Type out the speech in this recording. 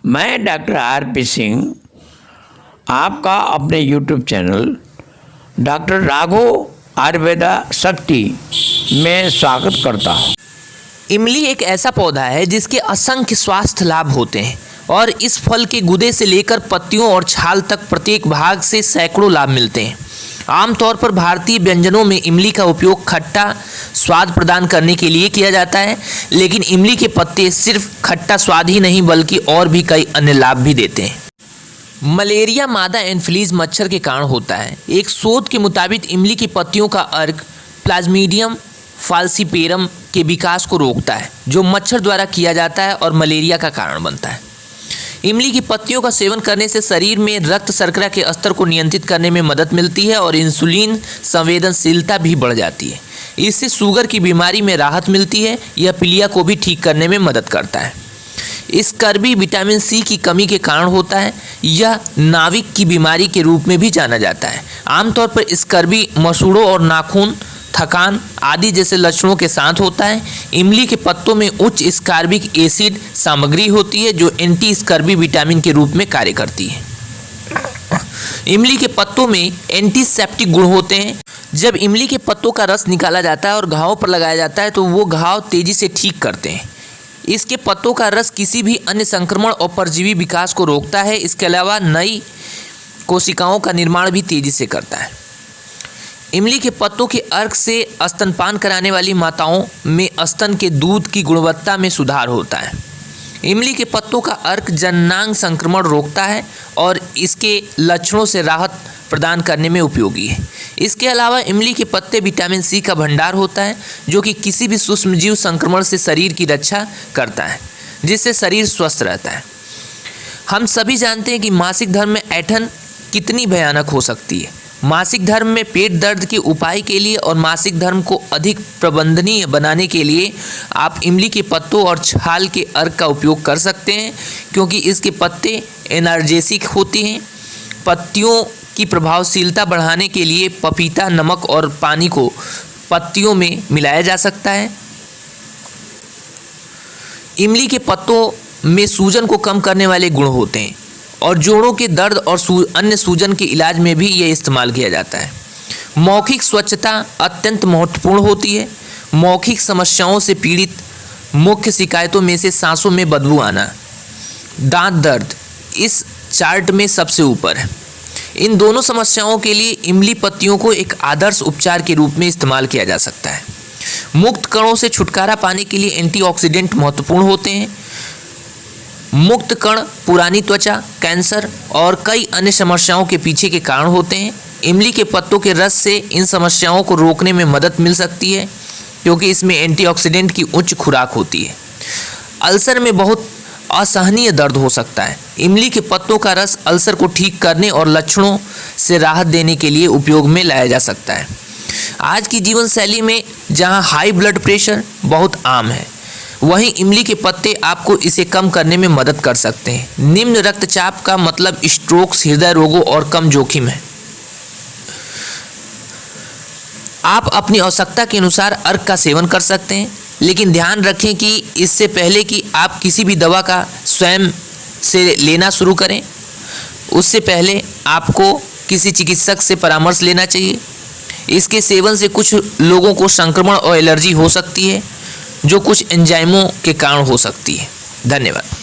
मैं doctor RP. Singh आपका अपने YouTube channel doctor Raghav Ayurveda शक्ति में स्वागत करता हूँ। इमली एक ऐसा पौधा है जिसके असंख्य स्वास्थ्य लाभ होते हैं और इस फल के गुदे से लेकर पत्तियों और छाल तक प्रत्येक भाग से सैकड़ों लाभ मिलते हैं। आमतौर पर भारतीय व्यंजनों में इमली का उपयोग खट्टा स्वाद प्रदान करने के लिए किया जाता है, लेकिन इमली के पत्ते सिर्फ खट्टा स्वाद ही नहीं बल्कि और भी कई अन्य लाभ भी देते हैं। मलेरिया मादा एनोफिलीज मच्छर के कारण होता है। एक शोध के मुताबिक इमली की पत्तियों का अर्क प्लाज्मीडियम फाल्सीपेरम के विकास को रोकता है, जो मच्छर द्वारा किया जाता है और मलेरिया का कारण बनता है। इमली की पत्तियों का सेवन करने से शरीर में रक्त शर्करा के स्तर को नियंत्रित करने में मदद मिलती है और इंसुलिन संवेदनशीलता भी बढ़ जाती है। इससे शुगर की बीमारी में राहत मिलती है। यह पीलिया को भी ठीक करने में मदद करता है। स्कर्वी विटामिन सी की कमी के कारण होता है। यह नाविक की बीमारी के रूप में भी जाना जाता है। आमतौर पर स्कर्वी मसूड़ों और नाखून, थकान आदि जैसे लक्षणों के साथ होता है। इमली के पत्तों में उच्च स्कार्बिक एसिड सामग्री होती है जो एंटी स्कर्वी विटामिन के रूप में कार्य करती है। इमली के पत्तों में एंटीसेप्टिक गुण होते हैं। जब इमली के पत्तों का रस निकाला जाता है और घावों पर लगाया जाता है तो वो घाव तेजी से ठीक करते हैं। इसके पत्तों का रस किसी भी अन्य संक्रमण और परजीवी विकास को रोकता है। इसके अलावा नई कोशिकाओं का निर्माण भी तेजी से करता है। इमली के पत्तों के अर्क से स्तनपान कराने वाली माताओं में स्तन के दूध की गुणवत्ता में सुधार होता है। इमली के पत्तों का अर्क जननांग संक्रमण रोकता है और इसके लक्षणों से राहत प्रदान करने में उपयोगी है। इसके अलावा इमली के पत्ते विटामिन सी का भंडार होता है, जो कि किसी भी सूक्ष्मजीव संक्रमण से शरीर की रक्षा करता है, जिससे शरीर स्वस्थ रहता है। हम सभी जानते हैं कि मासिक धर्म में ऐंठन कितनी भयानक हो सकती है। मासिक धर्म में पेट दर्द के उपाय के लिए और मासिक धर्म को अधिक प्रबंधनीय बनाने के लिए आप इमली के पत्तों और छाल के अर्क का उपयोग कर सकते हैं, क्योंकि इसके पत्ते एनर्जेसिक होते हैं। पत्तियों की प्रभावशीलता बढ़ाने के लिए पपीता, नमक और पानी को पत्तियों में मिलाया जा सकता है। इमली के पत्तों में सूजन को कम करने वाले गुण होते हैं और जोड़ों के दर्द और अन्य सूजन के इलाज में भी ये इस्तेमाल किया जाता है। मौखिक स्वच्छता अत्यंत महत्वपूर्ण होती है। मौखिक समस्याओं से पीड़ित मुख्य शिकायतों में से सांसों में बदबू आना, दांत दर्द इस चार्ट में सबसे ऊपर है। इन दोनों समस्याओं के लिए इमली पत्तियों को एक आदर्श उपचार के रूप में इस्तेमाल किया जा सकता है। मुक्त कणों से छुटकारा पाने के लिए एंटीऑक्सीडेंट महत्वपूर्ण होते हैं। मुक्त कण पुरानी त्वचा, कैंसर और कई अन्य समस्याओं के पीछे के कारण होते हैं। इमली के पत्तों के रस से इन समस्याओं को रोकने में मदद मिल सकती है, क्योंकि इसमें एंटीऑक्सीडेंट की उच्च खुराक होती है। अल्सर में बहुत असहनीय दर्द हो सकता है। इमली के पत्तों का रस अल्सर को ठीक करने और लक्षणों से राहत देने के लिए उपयोग में लाया जा सकता है। आज की जीवन शैली में जहां हाई ब्लड प्रेशर बहुत आम है, वहीं इमली के पत्ते आपको इसे कम करने में मदद कर सकते हैं। निम्न रक्तचाप का मतलब स्ट्रोक्स, हृदय रोगों और कम जोखिम है। आप अपनी आवश्यकता के अनुसार अर्क का सेवन कर सकते हैं, लेकिन ध्यान रखें कि इससे पहले कि आप किसी भी दवा का स्वयं से लेना शुरू करें, उससे पहले आपको किसी चिकित्सक से परामर्श लेना चाहिए। इसके सेवन से कुछ लोगों को संक्रमण और एलर्जी हो सकती है, जो कुछ एंजाइमों के कारण हो सकती है। धन्यवाद।